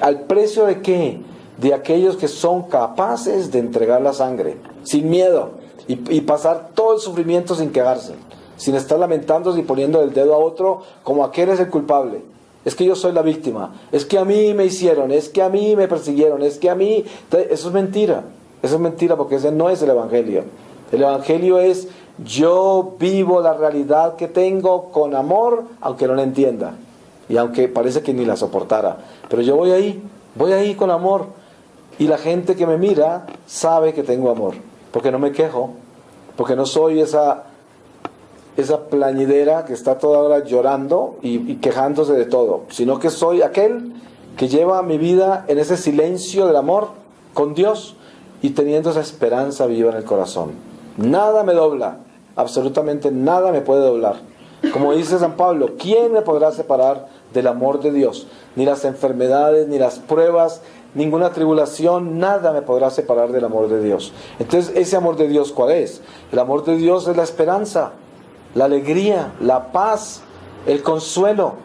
al precio de qué? De aquellos que son capaces de entregar la sangre, sin miedo, y pasar todo el sufrimiento sin quejarse, sin estar lamentándose y poniendo el dedo a otro como aquel es el culpable. Es que yo soy la víctima, es que a mí me hicieron, es que a mí me persiguieron, es que a mí... Eso es mentira, porque ese no es el Evangelio. El Evangelio es, yo vivo la realidad que tengo con amor, aunque no la entienda. Y aunque parece que ni la soportara, pero yo voy ahí con amor, y la gente que me mira sabe que tengo amor, porque no me quejo, porque no soy esa plañidera que está toda hora llorando y quejándose de todo, sino que soy aquel que lleva mi vida en ese silencio del amor con Dios y teniendo esa esperanza viva en el corazón. Nada me dobla, absolutamente nada me puede doblar. Como dice San Pablo, ¿quién me podrá separar del amor de Dios? Ni las enfermedades, ni las pruebas, ninguna tribulación, nada me podrá separar del amor de Dios. Entonces, ¿ese amor de Dios cuál es? El amor de Dios es la esperanza, la alegría, la paz, el consuelo,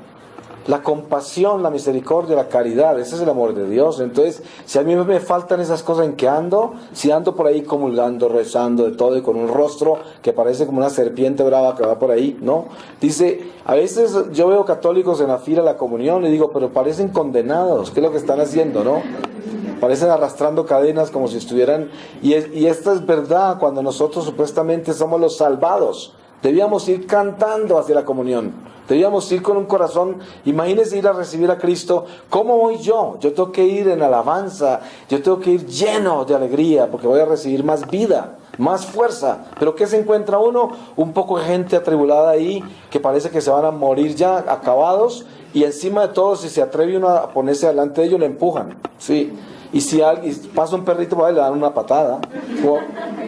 la compasión, la misericordia, la caridad. Ese es el amor de Dios. Entonces, si a mí me faltan esas cosas en que ando, si ando por ahí comulgando, rezando de todo y con un rostro que parece como una serpiente brava que va por ahí, ¿no? Dice, a veces yo veo católicos en la fila de la comunión y digo, pero parecen condenados, ¿qué es lo que están haciendo, no? Parecen arrastrando cadenas como si estuvieran... Y esta es verdad, cuando nosotros supuestamente somos los salvados. Debíamos ir cantando hacia la comunión. Debíamos ir con un corazón, imagínense ir a recibir a Cristo. ¿Cómo voy yo? Yo tengo que ir en alabanza, yo tengo que ir lleno de alegría, porque voy a recibir más vida, más fuerza. ¿Pero qué se encuentra uno? Un poco de gente atribulada ahí, que parece que se van a morir ya, acabados, y encima de todo, si se atreve uno a ponerse delante de ellos, le empujan, ¿sí? Y si alguien pasa un perrito por ahí, le dan una patada.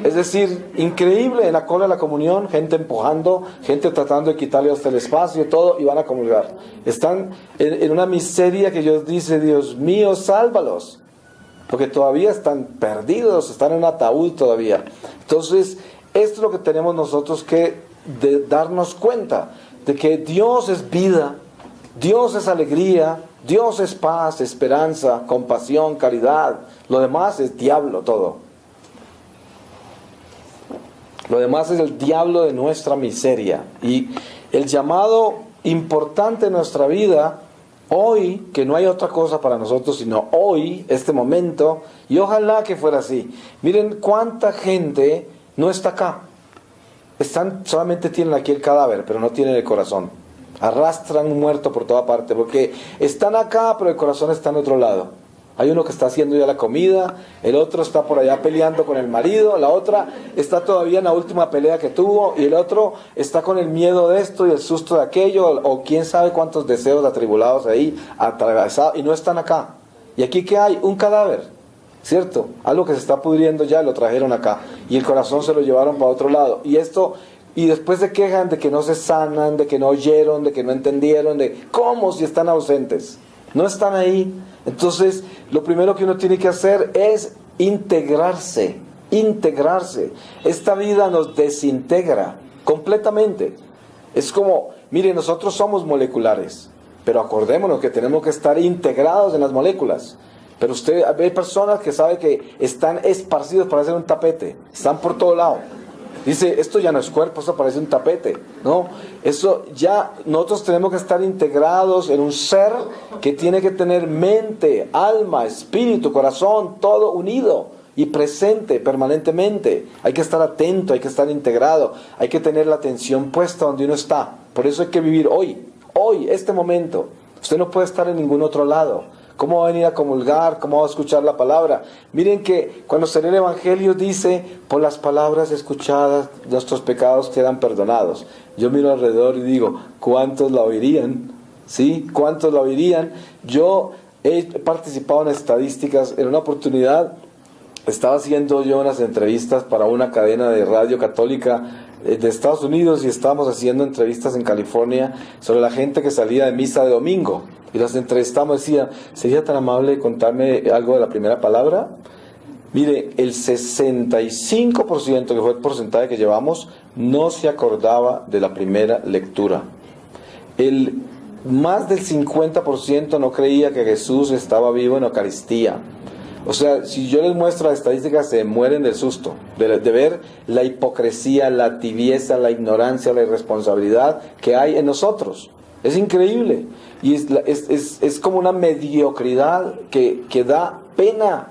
Es decir, increíble, en la cola de la comunión, gente empujando, gente tratando de quitarle hasta el espacio y todo, y van a comulgar. Están en una miseria que Dios dice, Dios mío, sálvalos. Porque todavía están perdidos, están en un ataúd todavía. Entonces, esto es lo que tenemos nosotros que darnos cuenta, de que Dios es vida, Dios es alegría, Dios es paz, esperanza, compasión, caridad. Lo demás es diablo todo. Lo demás es el diablo de nuestra miseria. Y el llamado importante en nuestra vida, hoy, que no hay otra cosa para nosotros sino hoy, este momento, y ojalá que fuera así. Miren cuánta gente no está acá. Solamente tienen aquí el cadáver, pero no tienen el corazón. Arrastran un muerto por toda parte, porque están acá, pero el corazón está en otro lado. Hay uno que está haciendo ya la comida, el otro está por allá peleando con el marido, la otra está todavía en la última pelea que tuvo, y el otro está con el miedo de esto y el susto de aquello, o quién sabe cuántos deseos atribulados ahí, atravesados, y no están acá. ¿Y aquí qué hay? Un cadáver, ¿cierto? Algo que se está pudriendo ya, lo trajeron acá, y el corazón se lo llevaron para otro lado. Y después se quejan de que no se sanan, de que no oyeron, de que no entendieron, de cómo si están ausentes. No están ahí. Entonces, lo primero que uno tiene que hacer es integrarse. Esta vida nos desintegra completamente. Es como, mire, nosotros somos moleculares, pero acordémonos que tenemos que estar integrados en las moléculas. Pero usted ve personas que sabe que están esparcidos para hacer un tapete, están por todo lado. Dice, esto ya no es cuerpo, esto parece un tapete, ¿no? Eso ya, nosotros tenemos que estar integrados en un ser que tiene que tener mente, alma, espíritu, corazón, todo unido y presente permanentemente. Hay que estar atento, hay que estar integrado, hay que tener la atención puesta donde uno está. Por eso hay que vivir hoy, este momento. Usted no puede estar en ningún otro lado. ¿Cómo va a venir a comulgar? ¿Cómo va a escuchar la palabra? Miren que cuando se lee el Evangelio dice, por las palabras escuchadas nuestros pecados quedan perdonados. Yo miro alrededor y digo, ¿cuántos la oirían? ¿Sí? ¿Cuántos la oirían? Yo he participado en estadísticas. En una oportunidad estaba haciendo yo unas entrevistas para una cadena de radio católica de Estados Unidos, y estábamos haciendo entrevistas en California sobre la gente que salía de misa de domingo. Y las entrevistamos, decía, ¿sería tan amable contarme algo de la primera palabra? Mire, el 65%, que fue el porcentaje que llevamos, no se acordaba de la primera lectura. Más del 50% no creía que Jesús estaba vivo en Eucaristía. O sea, si yo les muestro las estadísticas, se mueren del susto, de ver la hipocresía, la tibieza, la ignorancia, la irresponsabilidad que hay en nosotros. Es increíble. Y es como una mediocridad que da pena.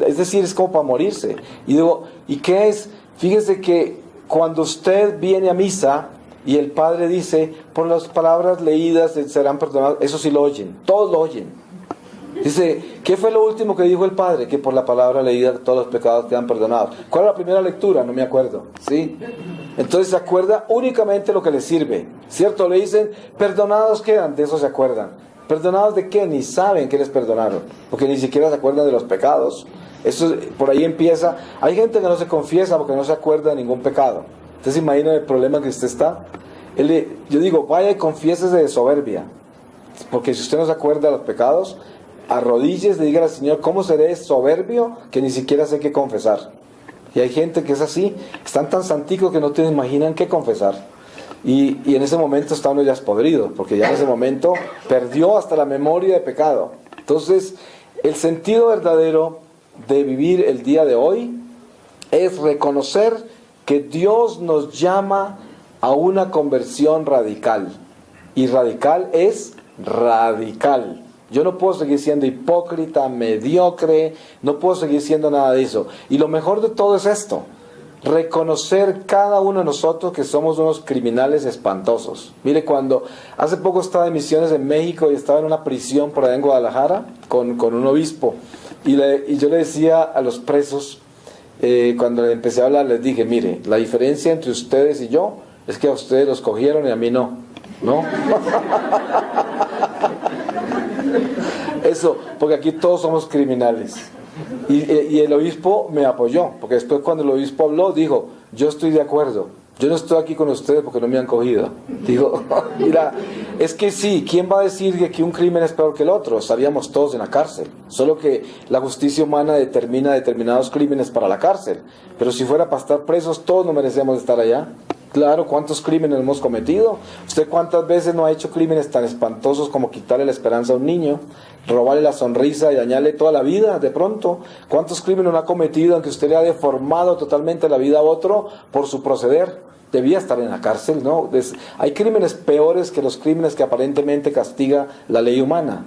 Es decir, es como para morirse. Y digo, ¿y qué es? Fíjese que cuando usted viene a misa y el Padre dice, por las palabras leídas serán perdonados, eso sí lo oyen, todos lo oyen. Dice, ¿qué fue lo último que dijo el Padre? Que por la palabra leída todos los pecados quedan perdonados. ¿Cuál es la primera lectura? No me acuerdo. ¿Sí? Entonces se acuerda únicamente lo que le sirve. ¿Cierto? Le dicen, perdonados quedan, de eso se acuerdan. ¿Perdonados de qué? Ni saben que les perdonaron, porque ni siquiera se acuerdan de los pecados. Eso por ahí empieza. Hay gente que no se confiesa porque no se acuerda de ningún pecado. ¿Usted se imagina el problema que usted está? Yo digo, vaya y confiésese de soberbia, porque si usted no se acuerda de los pecados, arrodíllese y dígale al Señor, ¿cómo seré soberbio que ni siquiera sé qué confesar? Y hay gente que es así, están tan santicos que no te imaginan qué confesar. Y en ese momento está uno ya podrido, porque ya en ese momento perdió hasta la memoria de pecado. Entonces, el sentido verdadero de vivir el día de hoy es reconocer que Dios nos llama a una conversión radical. Y radical es radical. Yo no puedo seguir siendo hipócrita, mediocre, no puedo seguir siendo nada de eso. Y lo mejor de todo es esto, reconocer cada uno de nosotros que somos unos criminales espantosos. Mire, cuando hace poco estaba en misiones en México y estaba en una prisión por allá en Guadalajara con un obispo, y yo le decía a los presos, cuando le empecé a hablar, les dije, mire, la diferencia entre ustedes y yo es que a ustedes los cogieron y a mí no, ¿no? Eso, porque aquí todos somos criminales. Y el obispo me apoyó, porque después cuando el obispo habló, dijo, yo estoy de acuerdo, yo no estoy aquí con ustedes porque no me han cogido. Digo, mira, es que sí, ¿quién va a decir que aquí un crimen es peor que el otro? Estaríamos todos en la cárcel, solo que la justicia humana determina determinados crímenes para la cárcel, pero si fuera para estar presos, todos no merecemos estar allá. Claro, ¿cuántos crímenes hemos cometido? ¿Usted cuántas veces no ha hecho crímenes tan espantosos como quitarle la esperanza a un niño, robarle la sonrisa y dañarle toda la vida de pronto? ¿Cuántos crímenes no ha cometido en que usted le ha deformado totalmente la vida a otro por su proceder? Debía estar en la cárcel, ¿no? Hay crímenes peores que los crímenes que aparentemente castiga la ley humana.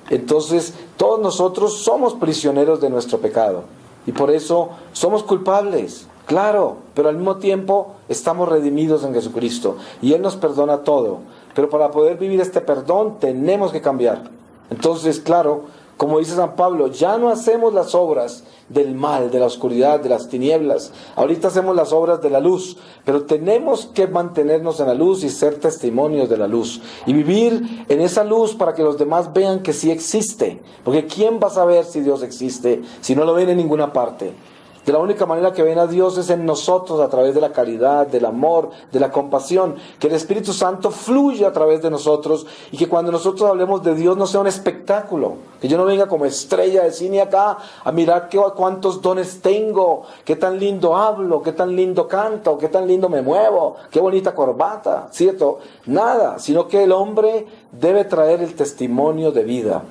Entonces, todos nosotros somos prisioneros de nuestro pecado y por eso somos culpables. Claro, pero al mismo tiempo estamos redimidos en Jesucristo y Él nos perdona todo. Pero para poder vivir este perdón tenemos que cambiar. Entonces, claro, Como dice San Pablo, ya no hacemos las obras del mal, de la oscuridad, de las tinieblas. Ahorita hacemos las obras de la luz, pero tenemos que mantenernos en la luz y ser testimonios de la luz. Y vivir en esa luz para que los demás vean que sí existe. Porque ¿quién va a saber si Dios existe si no lo ven en ninguna parte? De la única manera que ven a Dios es en nosotros, a través de la caridad, del amor, de la compasión. Que el Espíritu Santo fluya a través de nosotros y que cuando nosotros hablemos de Dios no sea un espectáculo. Que yo no venga como estrella de cine acá a mirar cuántos dones tengo, qué tan lindo hablo, qué tan lindo canto, qué tan lindo me muevo, qué bonita corbata, ¿cierto? Nada, sino que el hombre debe traer el testimonio de vida.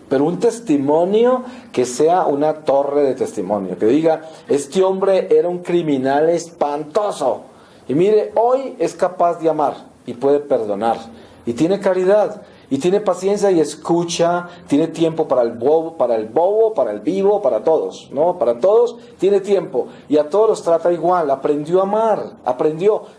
Pero un testimonio que sea una torre de testimonio, que diga, este hombre era un criminal espantoso, y mire, hoy es capaz de amar, y puede perdonar, y tiene caridad, y tiene paciencia y escucha, tiene tiempo para el bobo, para el vivo, para todos, ¿no? Para todos tiene tiempo, y a todos los trata igual, aprendió a amar,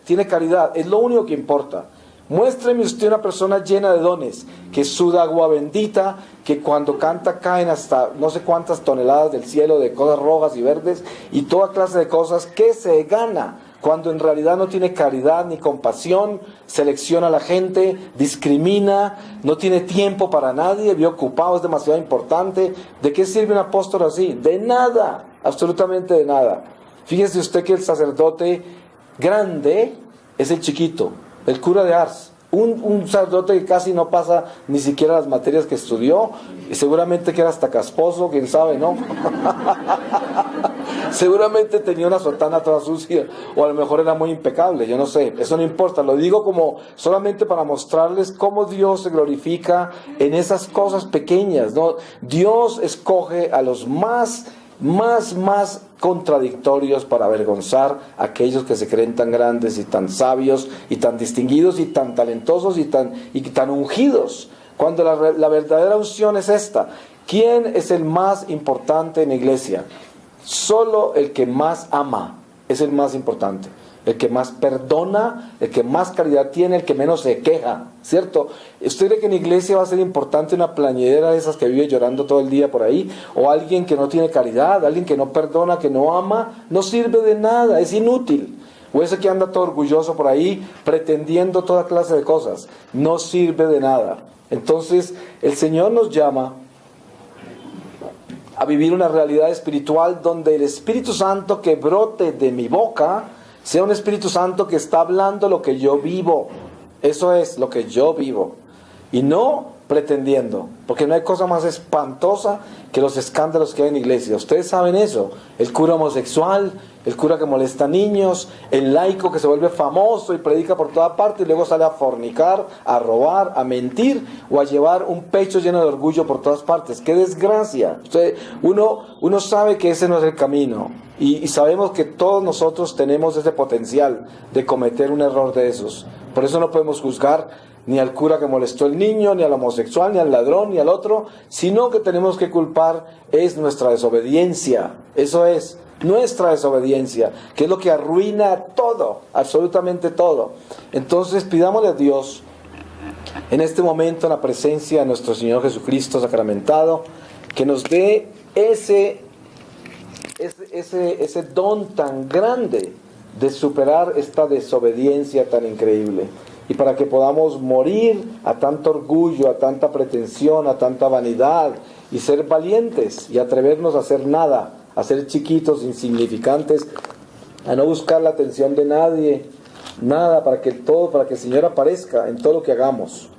tiene caridad, es lo único que importa. Muéstreme usted una persona llena de dones, que suda agua bendita, que cuando canta caen hasta no sé cuántas toneladas del cielo de cosas rojas y verdes y toda clase de cosas, que se gana cuando en realidad no tiene caridad ni compasión, selecciona a la gente, discrimina, no tiene tiempo para nadie, vive ocupado, es demasiado importante. ¿De qué sirve un apóstol así? De nada, absolutamente de nada. Fíjese usted que el sacerdote grande es el chiquito, el cura de Ars, un sacerdote que casi no pasa ni siquiera las materias que estudió, y seguramente que era hasta casposo, quién sabe, ¿no? Seguramente tenía una sotana toda sucia, o a lo mejor era muy impecable, yo no sé, eso no importa, lo digo como solamente para mostrarles cómo Dios se glorifica en esas cosas pequeñas, ¿no? Dios escoge a los más contradictorios para avergonzar a aquellos que se creen tan grandes y tan sabios y tan distinguidos y tan talentosos y tan ungidos, cuando la verdadera unción es esta. ¿Quién es el más importante en la iglesia? Solo el que más ama es el más importante, el que más perdona, el que más caridad tiene, el que menos se queja, ¿cierto? ¿Usted cree que en la iglesia va a ser importante una plañidera de esas que vive llorando todo el día por ahí? ¿O alguien que no tiene caridad, alguien que no perdona, que no ama? No sirve de nada, es inútil. O ese que anda todo orgulloso por ahí, pretendiendo toda clase de cosas, no sirve de nada. Entonces, el Señor nos llama a vivir una realidad espiritual donde el Espíritu Santo que brote de mi boca sea un Espíritu Santo que está hablando lo que yo vivo. Eso es lo que yo vivo. Y no pretendiendo. Porque no hay cosa más espantosa que los escándalos que hay en la iglesia. Ustedes saben eso. El cura homosexual, el cura que molesta a niños, el laico que se vuelve famoso y predica por toda parte y luego sale a fornicar, a robar, a mentir o a llevar un pecho lleno de orgullo por todas partes. ¡Qué desgracia! Uno sabe que ese no es el camino. Y sabemos que todos nosotros tenemos ese potencial de cometer un error de esos. Por eso no podemos juzgar ni al cura que molestó al niño, ni al homosexual, ni al ladrón, ni al otro, sino que tenemos que culpar es nuestra desobediencia. Eso es, nuestra desobediencia, que es lo que arruina todo, absolutamente todo. Entonces pidámosle a Dios, en este momento, en la presencia de nuestro Señor Jesucristo sacramentado, que nos dé ese don tan grande de superar esta desobediencia tan increíble, y para que podamos morir a tanto orgullo, a tanta pretensión, a tanta vanidad, y ser valientes y atrevernos a hacer nada, a ser chiquitos, insignificantes, a no buscar la atención de nadie, nada, para que el Señor aparezca en todo lo que hagamos.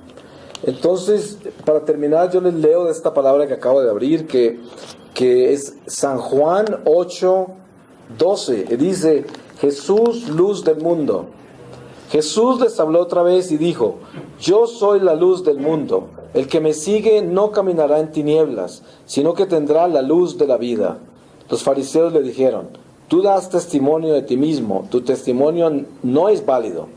Entonces, para terminar, yo les leo de esta palabra que acabo de abrir, que es San Juan 8:12, dice: Jesús, luz del mundo. Jesús les habló otra vez y dijo: yo soy la luz del mundo. El que me sigue no caminará en tinieblas, sino que tendrá la luz de la vida. Los fariseos le dijeron: tú das testimonio de ti mismo, tu testimonio no es válido.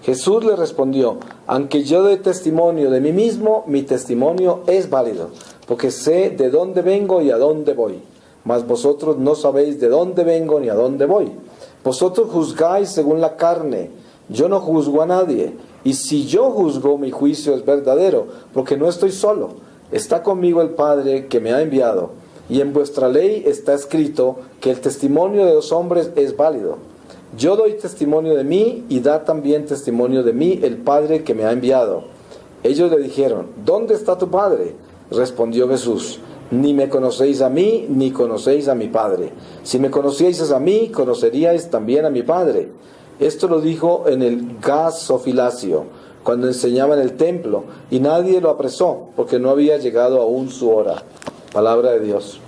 Jesús le respondió: aunque yo dé testimonio de mí mismo, mi testimonio es válido, porque sé de dónde vengo y a dónde voy. Mas vosotros no sabéis de dónde vengo ni a dónde voy. Vosotros juzgáis según la carne, yo no juzgo a nadie. Y si yo juzgo, mi juicio es verdadero, porque no estoy solo, está conmigo el Padre que me ha enviado, y en vuestra ley está escrito que el testimonio de los hombres es válido. Yo doy testimonio de mí, y da también testimonio de mí el Padre que me ha enviado. Ellos le dijeron: ¿dónde está tu Padre? Respondió Jesús: ni me conocéis a mí, ni conocéis a mi Padre. Si me conocieseis a mí, conoceríais también a mi Padre. Esto lo dijo en el gasofilacio, cuando enseñaba en el templo, y nadie lo apresó, porque no había llegado aún su hora. Palabra de Dios.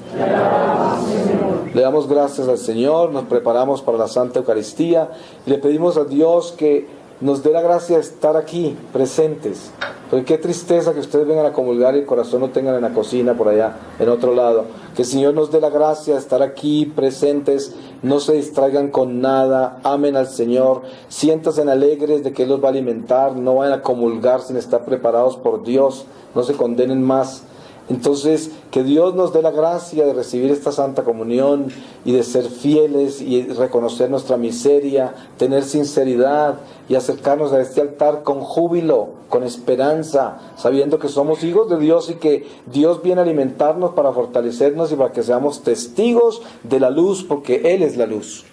Le damos gracias al Señor, nos preparamos para la Santa Eucaristía y le pedimos a Dios que nos dé la gracia de estar aquí, presentes. Porque qué tristeza que ustedes vengan a comulgar y el corazón lo tengan en la cocina, por allá, en otro lado. Que el Señor nos dé la gracia de estar aquí, presentes, no se distraigan con nada, amen al Señor, siéntanse alegres de que Él los va a alimentar, no vayan a comulgar sin estar preparados por Dios, no se condenen más. Entonces, que Dios nos dé la gracia de recibir esta Santa Comunión y de ser fieles y reconocer nuestra miseria, tener sinceridad y acercarnos a este altar con júbilo, con esperanza, sabiendo que somos hijos de Dios y que Dios viene a alimentarnos para fortalecernos y para que seamos testigos de la luz, porque Él es la luz.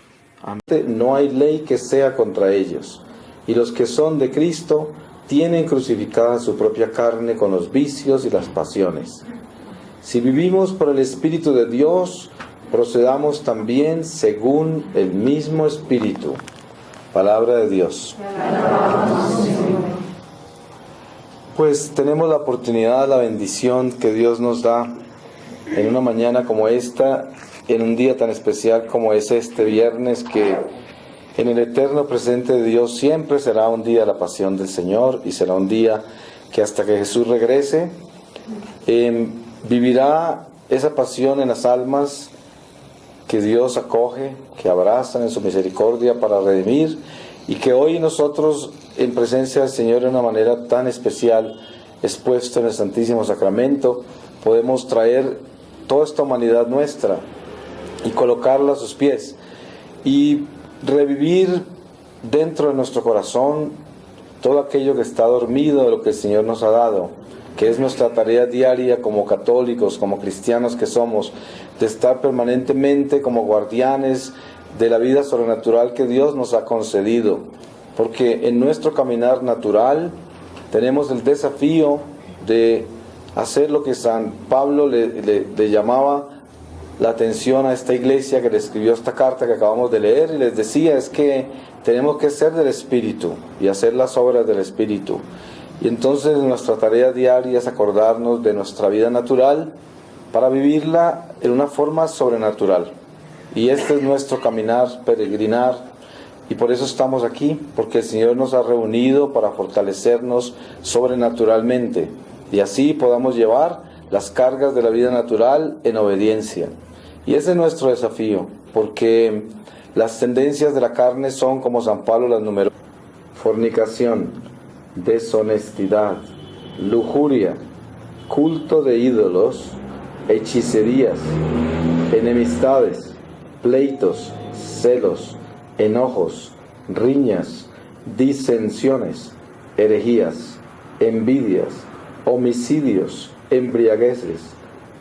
No hay ley que sea contra ellos, y los que son de Cristo tienen crucificada su propia carne con los vicios y las pasiones. Si vivimos por el Espíritu de Dios, procedamos también según el mismo Espíritu. Palabra de Dios. Pues tenemos la oportunidad, la bendición que Dios nos da en una mañana como esta, en un día tan especial como es este viernes, que en el eterno presente de Dios siempre será un día de la pasión del Señor, y será un día que hasta que Jesús regrese, vivirá esa pasión en las almas que Dios acoge, que abrazan en su misericordia para redimir, y que hoy nosotros, en presencia del Señor de una manera tan especial, expuesto en el Santísimo Sacramento, podemos traer toda esta humanidad nuestra y colocarla a sus pies, y revivir dentro de nuestro corazón todo aquello que está dormido de lo que el Señor nos ha dado, que es nuestra tarea diaria como católicos, como cristianos que somos, de estar permanentemente como guardianes de la vida sobrenatural que Dios nos ha concedido, porque en nuestro caminar natural tenemos el desafío de hacer lo que San Pablo le llamaba la atención a esta iglesia, que le escribió esta carta que acabamos de leer, y les decía: es que tenemos que ser del Espíritu y hacer las obras del Espíritu. Y entonces nuestra tarea diaria es acordarnos de nuestra vida natural para vivirla en una forma sobrenatural. Y este es nuestro caminar, peregrinar, y por eso estamos aquí, porque el Señor nos ha reunido para fortalecernos sobrenaturalmente, y así podamos llevar las cargas de la vida natural en obediencia. Y ese es nuestro desafío, porque las tendencias de la carne son, como San Pablo las numeró: fornicación, deshonestidad, lujuria, culto de ídolos, hechicerías, enemistades, pleitos, celos, enojos, riñas, disensiones, herejías, envidias, homicidios, embriagueces,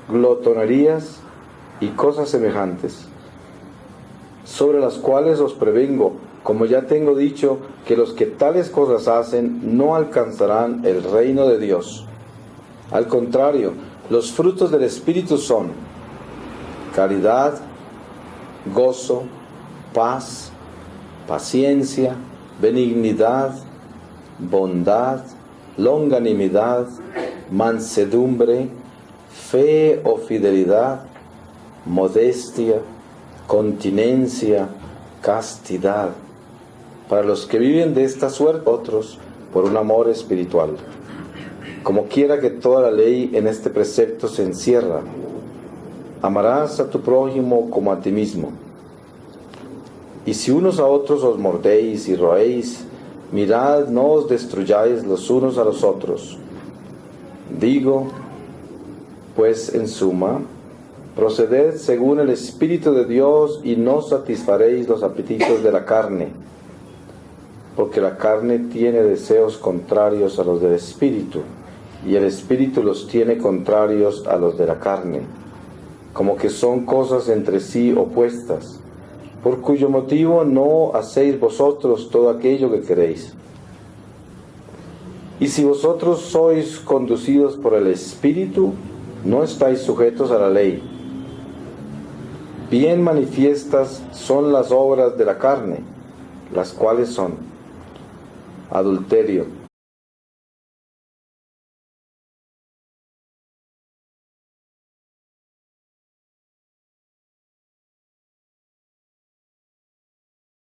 glotonerías y cosas semejantes, sobre las cuales os prevengo, como ya tengo dicho, que los que tales cosas hacen no alcanzarán el reino de Dios. Al contrario, los frutos del Espíritu son caridad, gozo, paz, paciencia, benignidad, bondad, longanimidad, mansedumbre, fe o fidelidad, modestia, continencia, castidad. Para los que viven de esta suerte, otros por un amor espiritual. Como quiera que toda la ley en este precepto se encierra: amarás a tu prójimo como a ti mismo. Y si unos a otros os mordéis y roéis, mirad, no os destruyáis los unos a los otros. Digo, pues en suma, proceded según el Espíritu de Dios, y no satisfaréis los apetitos de la carne, porque la carne tiene deseos contrarios a los del Espíritu, y el Espíritu los tiene contrarios a los de la carne, como que son cosas entre sí opuestas, por cuyo motivo no hacéis vosotros todo aquello que queréis. Y si vosotros sois conducidos por el Espíritu, no estáis sujetos a la ley. Bien manifiestas son las obras de la carne, las cuales son adulterio,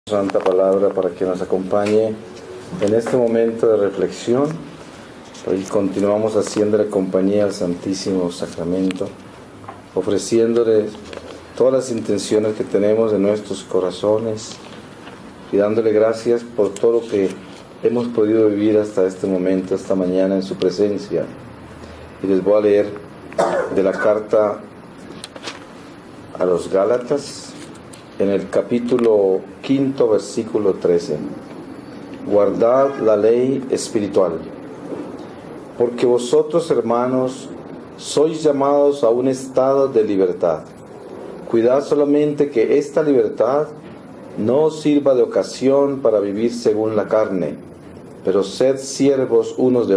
Santa Palabra para que nos acompañe en este momento de reflexión. Hoy continuamos haciéndole compañía al Santísimo Sacramento, ofreciéndole todas las intenciones que tenemos en nuestros corazones y dándole gracias por todo lo que hemos podido vivir hasta este momento, esta mañana en su presencia. Y les voy a leer de la carta a los Gálatas, en el capítulo 5, versículo 13. Guardad la ley espiritual, porque vosotros, hermanos, sois llamados a un estado de libertad. Cuidad solamente que esta libertad no os sirva de ocasión para vivir según la carne, pero sed siervos unos de otros.